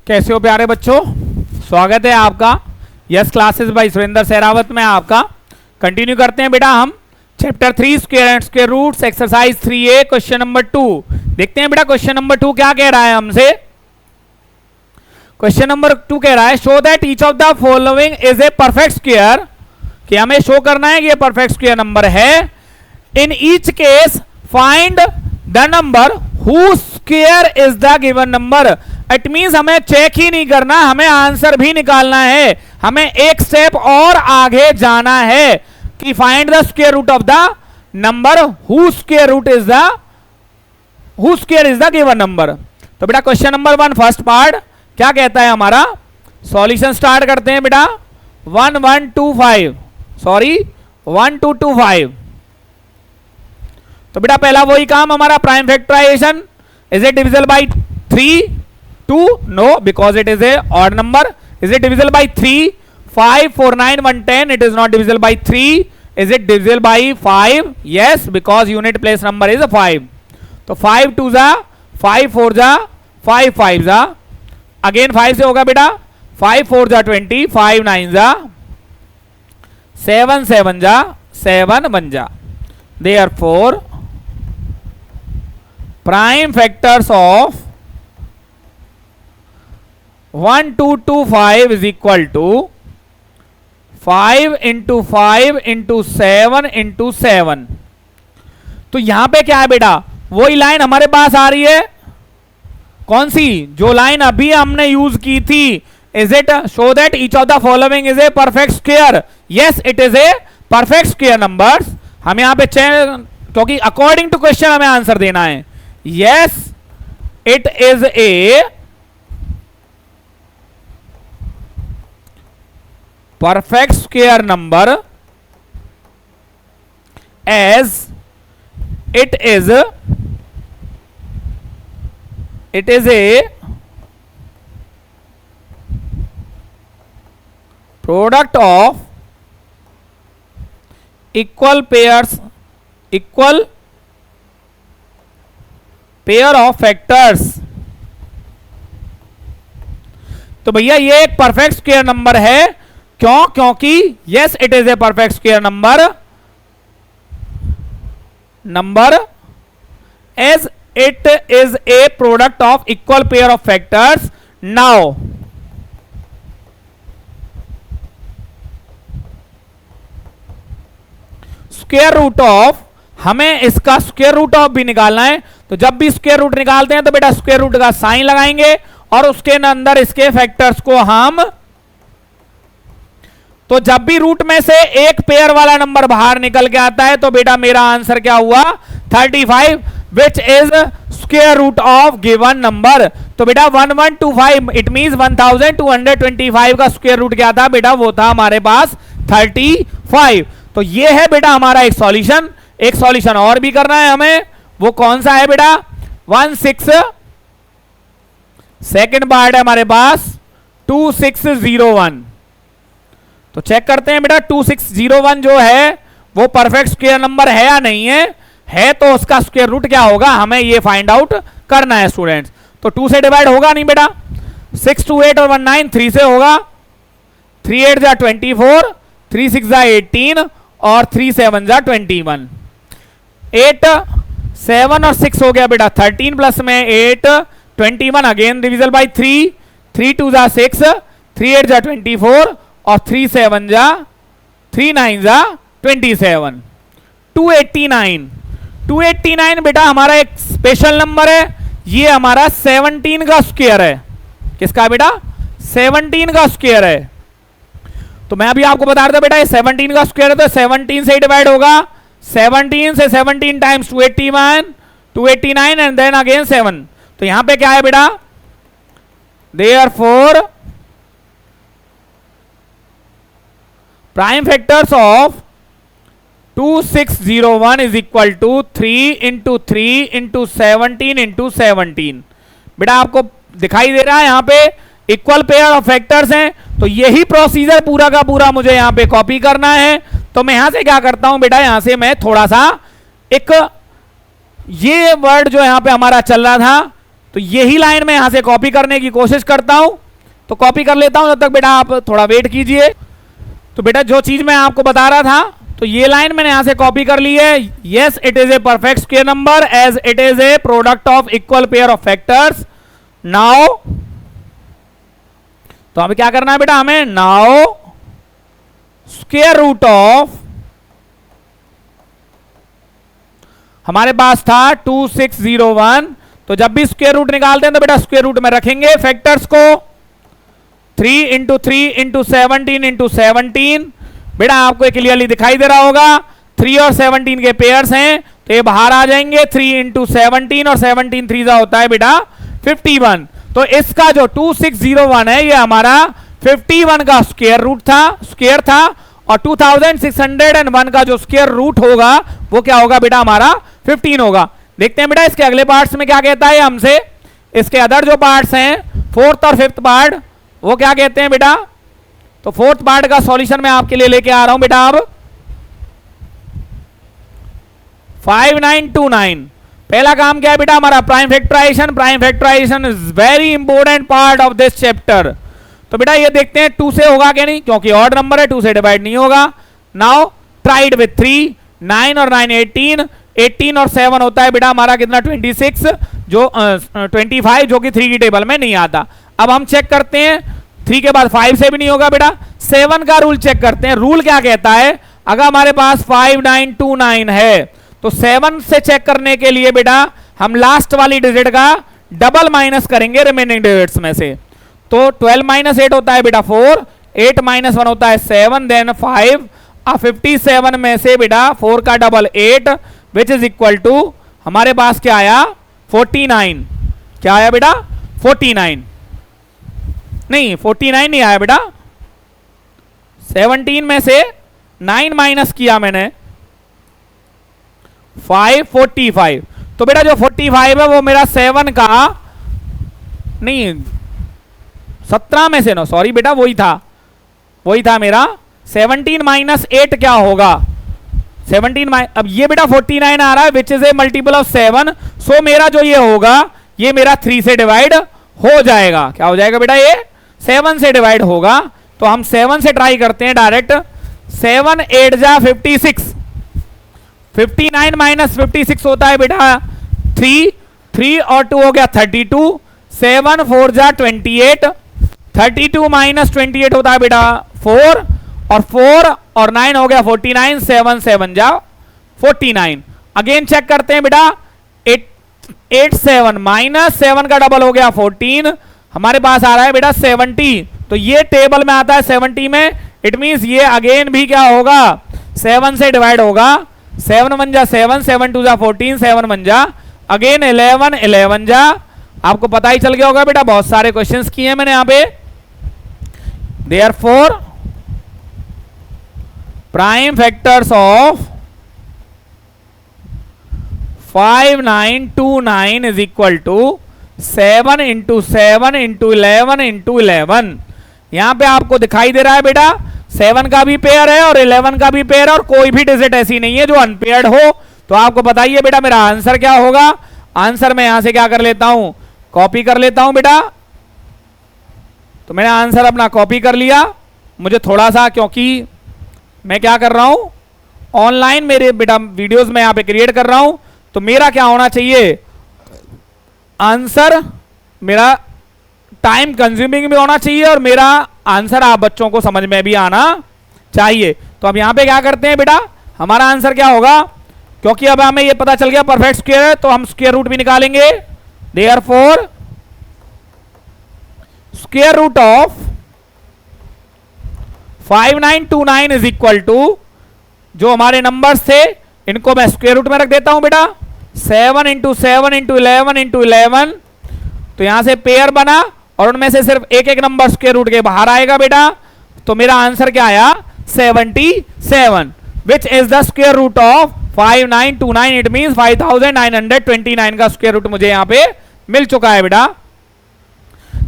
कैसे हो प्यारे बच्चों, स्वागत है आपका yes classes by Surendra Sehrawat में। आपका कंटिन्यू करते हैं बेटा हम chapter 3 square and square roots exercise 3A question number 2। देखते हैं बेटा क्वेश्चन नंबर 2 क्या कह रहा है हमसे। क्वेश्चन नंबर 2 कह रहा है show that each of the following is a perfect square, कि हमें शो करना है कि ये परफेक्ट स्क्वायर नंबर है। In each case find the number who square is the given number. It means हमें चेक ही नहीं करना, हमें आंसर भी निकालना है। हमें एक स्टेप और आगे जाना है कि find the square root of the number who square is the given number. तो बेटा क्वेश्चन नंबर 1 फर्स्ट पार्ट क्या कहता है हमारा, सॉल्यूशन स्टार्ट करते हैं बेटा 1 1 2 5 सॉरी 1 2 2 5। तो बेटा पहला वही काम हमारा prime factorisation. Is it divisible by 3 2 no because it is a odd number. Is it divisible by 3 5 4 9 1 10 it is not divisible by 3। Is it divisible by 5 yes because unit place number is 5। तो 5 2 जा 5 4 जा 5 5 जा again 5 से होगा बेटा 5 4 जा 20 5 9 जा 7 7 जा 7 1 जा। Therefore prime factors of 1 2 2 5 is equal to 5 into 5 into 7 into 7। तो यहां पे क्या है बेटा, वही लाइन हमारे पास आ रही है, कौन सी, जो लाइन अभी हमने यूज की थी। Is it show that each of the following is a perfect square. Yes it is a perfect square numbers. हम यहां पे क्योंकि अकॉर्डिंग टू क्वेश्चन हमें आंसर देना है। Yes it is a perfect square number as it is a product of equal pair of factors. तो भैया ये एक परफेक्ट स्क्वायर नंबर है, क्यों, क्योंकि yes it is a perfect square number as it is a product of equal pair of factors. Now square root of, हमें इसका square root of भी निकालना है। तो जब भी स्क्वायर रूट निकालते हैं तो बेटा स्क्वायर रूट का साइन लगाएंगे और उसके अंदर इसके फैक्टर्स को हम, तो जब भी रूट में से एक पेयर वाला नंबर बाहर निकल के आता है तो बेटा मेरा आंसर क्या हुआ 35 which is square root of given number. तो बेटा 1125 इट मींस 1225 का स्क्वायर रूट क्या था बेटा, वो था हमारे पास 35। तो ये है बेटा हमारा एक सॉल्यूशन। एक सॉल्यूशन और भी करना है हमें, वो कौन सा है बेटा 16 सेकंड पार्ट है हमारे पास 2601। तो चेक करते हैं बेटा 2601 जो है वो परफेक्ट स्क्वायर नंबर है या नहीं है तो उसका स्क्वायर रूट क्या होगा, हमें ये फाइंड आउट करना है स्टूडेंट्स। तो 2 से डिवाइड होगा नहीं बेटा, 6 2 8 और 1 9 3 से होगा, 3 8 जा 24 3 6 जा 18 और 3 7 जा 21। 8 7 और 6 हो गया बेटा 13 प्लस में 8 21 अगेन डिविजल बाय 3 3 2 जा 6 3 8 जा 24 और 3 7 जा 3 9 जा 27। 289 बेटा हमारा एक स्पेशल नंबर है, ये हमारा 17 का स्क्वायर है। किसका बेटा 17 का स्क्वायर है। तो मैं अभी आपको बता रहा था बेटा ये 17 का स्क्वायर है तो 17 से डिवाइड होगा, 17 से 17 टाइम्स 289 एंड देन अगेन 7। तो यहां पे क्या है बेटा, therefore prime factors of 2601 is equal to 3 into 3 into 17 into 17। बेटा आपको दिखाई दे रहा है यहां पे इक्वल पेयर ऑफ फैक्टर्स हैं। तो यही प्रोसीजर पूरा का पूरा मुझे यहां पे कॉपी करना है। तो मैं यहां से क्या करता हूं बेटा, यहां से मैं थोड़ा सा एक ये वर्ड जो यहां पे हमारा चल रहा था तो यही लाइन मैं यहां से कॉपी करने की कोशिश करता हूं, तो कॉपी कर लेता हूं, तब तक बेटा आप थोड़ा वेट कीजिए। तो बेटा जो चीज मैं आपको बता रहा था, तो ये लाइन मैंने यहां से कॉपी कर ली है। Yes it is a perfect square number as it is a product of equal pair of factors. Now तो हमें क्या करना है बेटा, हमें नाउ स्क्वायर रूट ऑफ, हमारे पास था 2601, तो जब भी स्क्वायर रूट निकालते हैं तो बेटा स्क्वायर रूट में रखेंगे फैक्टर्स को। 3 इंटू 3 इंटू 17 इंटू 17, बेटा आपको क्लियरली दिखाई दे रहा होगा 3 और 17 के पेयर्स हैं, तो ये बाहर आ जाएंगे। 3 इंटू 17 और 17 3 होता है बेटा 51। तो इसका जो 2601 है ये हमारा 51 का स्क्वायर रूट था, स्क्वायर था, और 2601 का जो स्क्वायर रूट होगा वो क्या होगा बेटा, हमारा 15 होगा। देखते हैं बेटा इसके अगले पार्ट्स में क्या कहता है हमसे। इसके अदर जो पार्ट्स हैं, फोर्थ और फिफ्थ पार्ट, वो क्या कहते हैं बेटा। तो फोर्थ पार्ट का सॉल्यूशन मैं आपके लिए लेके आ रहा हूं बेटा। अब 5929, पहला काम क्या है बेटा हमारा, prime factorisation. Prime factorisation is very important part of this chapter. तो बेटा ये देखते हैं 2 से होगा क्या नहीं, क्योंकि ऑड नंबर है, 2 से डिवाइड नहीं होगा। नाउ ट्राइड विथ 3, 9 और 9 18, 18 और 7 होता है बेटा हमारा कितना 26, जो 25, जो कि 3 की टेबल में नहीं आता। अब हम चेक करते हैं, 3 के बाद 5 से भी नहीं होगा बेटा। 7 का रूल चेक करते हैं। रूल क्या कहता है, अगर हमारे पास 5929 है तो 7 से चेक करने के लिए बेटा हम लास्ट वाली डिजिट का डबल माइनस करेंगे रिमेनिंग डिजिट्स में से। तो 12 माइनस 8 होता है बेटा 4, 8 माइनस 1 होता है 7, देन 5, 57 में से बेटा 4 का double 8, which is equal to हमारे पास क्या आया 49। क्या आया बेटा 49, नहीं 49 नहीं आया बेटा, 17 में से 9 माइनस किया मैंने 5, 45। तो बेटा जो 45 है वो मेरा 7 का नहीं 17 में से, नो सॉरी बेटा वही था मेरा 17 माइनस 8 क्या होगा 17 अब ये बेटा 49 आ रहा है which is a multiple of 7। सो मेरा जो ये होगा ये मेरा 3 से डिवाइड हो जाएगा। क्या हो जाएगा बेटा, ये 7 से डिवाइड होगा। तो हम 7 से ट्राई करते हैं डायरेक्ट। 7 8 जा 56, 59 माइनस 56 होता है बेटा 3, 3 और 2 हो गया 32, 7 4 जा 28, 32 माइनस 28 होता है बेटा 4, और 4 और 9 हो गया 49, 7 7 जा 49। अगेन चेक करते हैं बेटा 8 7 माइनस 7 का डबल हो गया 14, हमारे पास आ रहा है बेटा 70। तो ये टेबल में आता है 70 में, इट मींस ये अगेन भी क्या होगा 7 से डिवाइड होगा। 7 1 जा 7, 7 2 जा 14, 7 1 जा अगेन 11, 11 जा। आपको पता ही चल गया होगा बेटा, बहुत सारे क्वेश्चंस किए हैं मैंने यहां पे। Therefore prime factors of 5929 is equal to 7 into 7 into 11 into 11। यहां पे आपको दिखाई दे रहा है बेटा 7 का भी पेयर है और 11 का भी पेयर है, और कोई भी डिजिट ऐसी नहीं है जो अनपेयर्ड हो। तो आपको बताइए बेटा मेरा आंसर क्या होगा। आंसर मैं यहां से क्या कर लेता हूं, कॉपी कर लेता हूं बेटा। तो मैंने आंसर अपना कॉपी कर लिया। मुझे थोड़ा सा, क्योंकि मैं क्या कर रहा हूं ऑनलाइन मेरे बेटा वीडियोस में यहां पे क्रिएट कर रहा हूं, तो मेरा क्या होना चाहिए आंसर, मेरा टाइम कंज्यूमिंग भी होना चाहिए और मेरा आंसर आप बच्चों को समझ में भी आना चाहिए। तो अब यहां पे क्या करते हैं बेटा, हमारा आंसर क्या होगा, क्योंकि अब हमें ये पता चल गया परफेक्ट स्क्वायर है तो हम स्क्वायर रूट भी निकालेंगे। Therefore square root of 5929 is equal to, जो हमारे नंबर्स थे इनको मैं स्क्वायर रूट में रख देता हूं बेटा। 7 इंटू 7 इंटू 11 इंटू 11, तो यहां से पेयर बना और उनमें से सिर्फ एक एक नंबर स्क्वायर रूट के बाहर आएगा बेटा। तो मेरा आंसर क्या आया 77, which is the square root of 5929। It means 5929 का स्क्वायर रूट मुझे यहां पे मिल चुका है बेटा।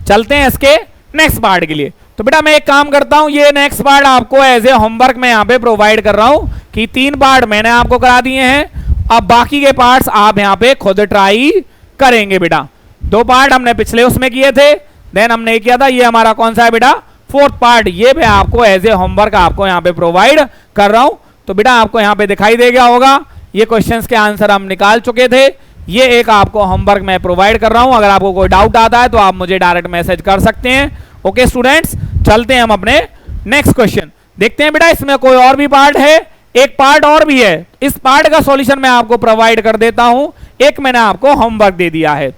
चलते हैं इसके नेक्स्ट पार्ट के लिए। तो बेटा मैं एक काम करता हूं, ये नेक्स्ट पार्ट आपको एज ए होमवर्क में यहां पे प्रोवाइड कर रहा हूं कि 3 पार्ट मैंने आपको करा दिए हैं। अब बाकी के पार्ट्स आप यहां पे खुद ट्राई करेंगे बेटा। दो पार्ट हमने पिछले उसमें किए थे, देन हमने ये किया था, ये हमारा कौन सा है बेटा, फोर्थ पार्ट। ये मैं आपको एज ए होमवर्क आपको यहाँ पे प्रोवाइड कर रहा हूं। तो बेटा आपको यहाँ पे दिखाई दे गया होगा, ये क्वेश्चंस के आंसर हम निकाल चुके थे। ये एक आपको होमवर्क मैं प्रोवाइड कर रहा हूं। अगर आपको कोई डाउट आता है तो आप मुझे डायरेक्ट मैसेज कर सकते हैं। ओके स्टूडेंट्स, चलते हैं हम अपने नेक्स्ट क्वेश्चन देखते हैं। बेटा इसमें कोई और भी पार्ट है, एक पार्ट और भी है, इस पार्ट का सॉल्यूशन मैं आपको प्रोवाइड कर देता हूं। एक मैंने आपको होमवर्क दे दिया है।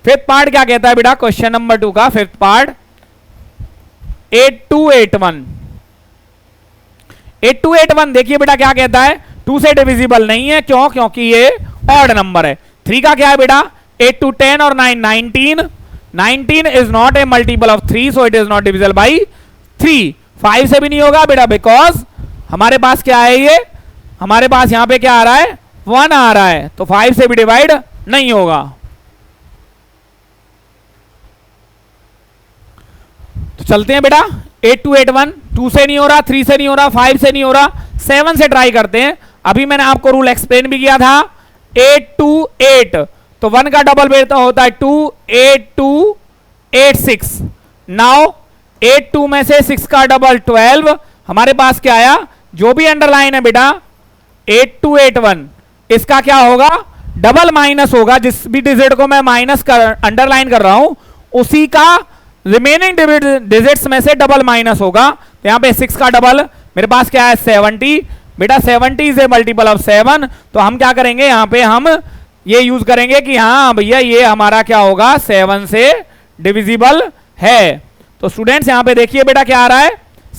फिफ्थ पार्ट क्या कहता है बेटा, क्वेश्चन नंबर 2 का फिफ्थ पार्ट 8281। 8281 देखिए बेटा क्या कहता है, 2 से डिविजिबल नहीं है, क्यों, क्योंकि ये ऑड नंबर है। 3 का क्या है बेटा, 8 to 10 और 9 19। 19 is not a multiple of 3, so it is not divisible by 3। 5 से भी नहीं होगा बेटा, बिकॉज हमारे पास क्या है, ये हमारे पास यहां पे क्या आ रहा है, 1 आ रहा है, तो 5 से भी डिवाइड नहीं होगा। तो चलते हैं बेटा 8281, 2 से नहीं हो रहा, 3 से नहीं हो रहा, 5 से नहीं हो रहा, 7 से ट्राई करते हैं। अभी मैंने आपको रूल एक्सप्लेन भी किया था, 8 to 8, तो 1 का डबल बेटा होता है 2, 8 to 8 6। नाउ 8 2 में से 6 का डबल 12, हमारे पास क्या आया, जो भी अंडरलाइन है बेटा 8281, इसका क्या होगा, डबल माइनस होगा। जिस भी डिजिट को मैं माइनस कर अंडरलाइन कर रहा हूं उसी का रिमेनिंग डिजिट्स में से डबल माइनस होगा। तो यहां पे 6 का डबल मेरे पास क्या है 70, बेटा 70 इज ए मल्टीपल ऑफ 7। तो हम क्या करेंगे, यहां पे हम ये यूज करेंगे कि हाँ भैया ये हमारा क्या होगा, 7 से डिविजिबल है। तो स्टूडेंट्स यहां पे देखिए बेटा क्या आ रहा है,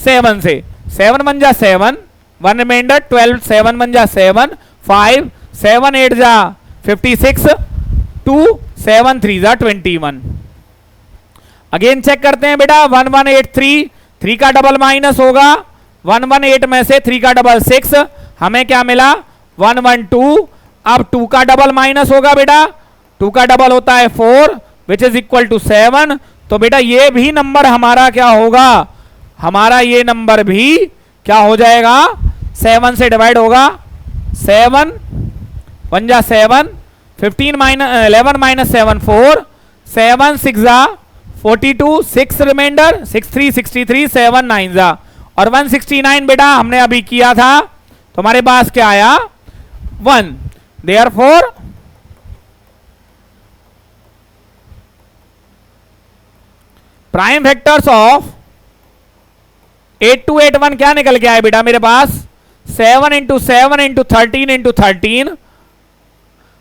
7 से, 7 1 जा 7, 1 रिमाइंडर 12, 7 1 जा 7, 5, 7 8 जा 56, 2 7 3 जा 21। अगेन चेक करते हैं बेटा, 1183, 3 का डबल माइनस होगा, 118 में से 3 का डबल 6, हमें क्या मिला 112। अब 2 का डबल माइनस होगा बेटा, 2 का डबल होता है 4 विच इज इक्वल टू 7। तो बेटा ये भी नंबर हमारा क्या होगा, हमारा ये नंबर भी क्या हो जाएगा, 7 से डिवाइड होगा। 7 1 जा 7, 15 माइनस 11 माइनस 7 4, 7 6 जा 42, 6 रिमाइंडर 6 3 63, 7 9 जा और 169 बेटा हमने अभी किया था, तो हमारे पास क्या आया 1। देयरफॉर प्राइम वेक्टर्स ऑफ 8281 क्या निकल के आया बेटा मेरे पास, 7 into 7 into 13 into 13।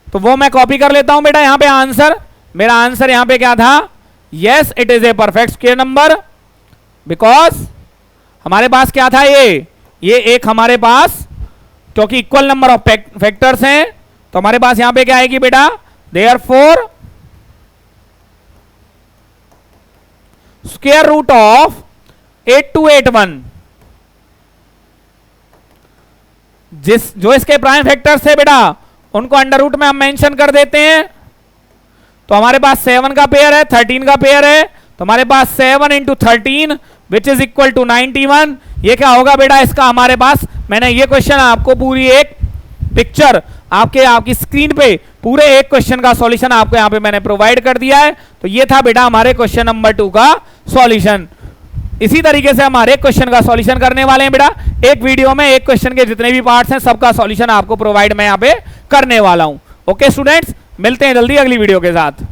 तो वो मैं कॉपी कर लेता हूं बेटा यहां पे आंसर। मेरा आंसर यहां पे क्या था, yes it is a perfect square number, because हमारे पास क्या था, ये एक हमारे पास क्योंकि इक्वल नंबर ऑफ फैक्टर्स हैं, तो हमारे पास यहां पे क्या आएगी बेटा, देयरफॉर स्क्वायर रूट ऑफ 8281 जो इसके प्राइम फैक्टर्स थे बेटा उनको अंडर रूट में हम मेंशन कर देते हैं। तो हमारे पास 7 का पेयर है, 13 का पेयर है, तो हमारे पास 7 into 13 which is equal to 91। ये क्या होगा बेटा, इसका हमारे पास मैंने ये क्वेश्चन आपको पूरी एक पिक्चर आपकी स्क्रीन पे पूरे एक क्वेश्चन का सॉल्यूशन आपको यहां पे मैंने प्रोवाइड कर दिया है। तो ये था बेटा हमारे क्वेश्चन नंबर 2 का सॉल्यूशन। इसी तरीके से हमारे क्वेश्चन का सॉल्यूशन करने वाले हैं बेटा, एक वीडियो में एक क्वेश्चन के जितने भी पार्ट्स हैं सबका सॉल्यूशन आपको प्रोवाइड मैं यहां पे करने वाला हूं। ओके स्टूडेंट्स, मिलते हैं जल्दी अगली वीडियो के साथ।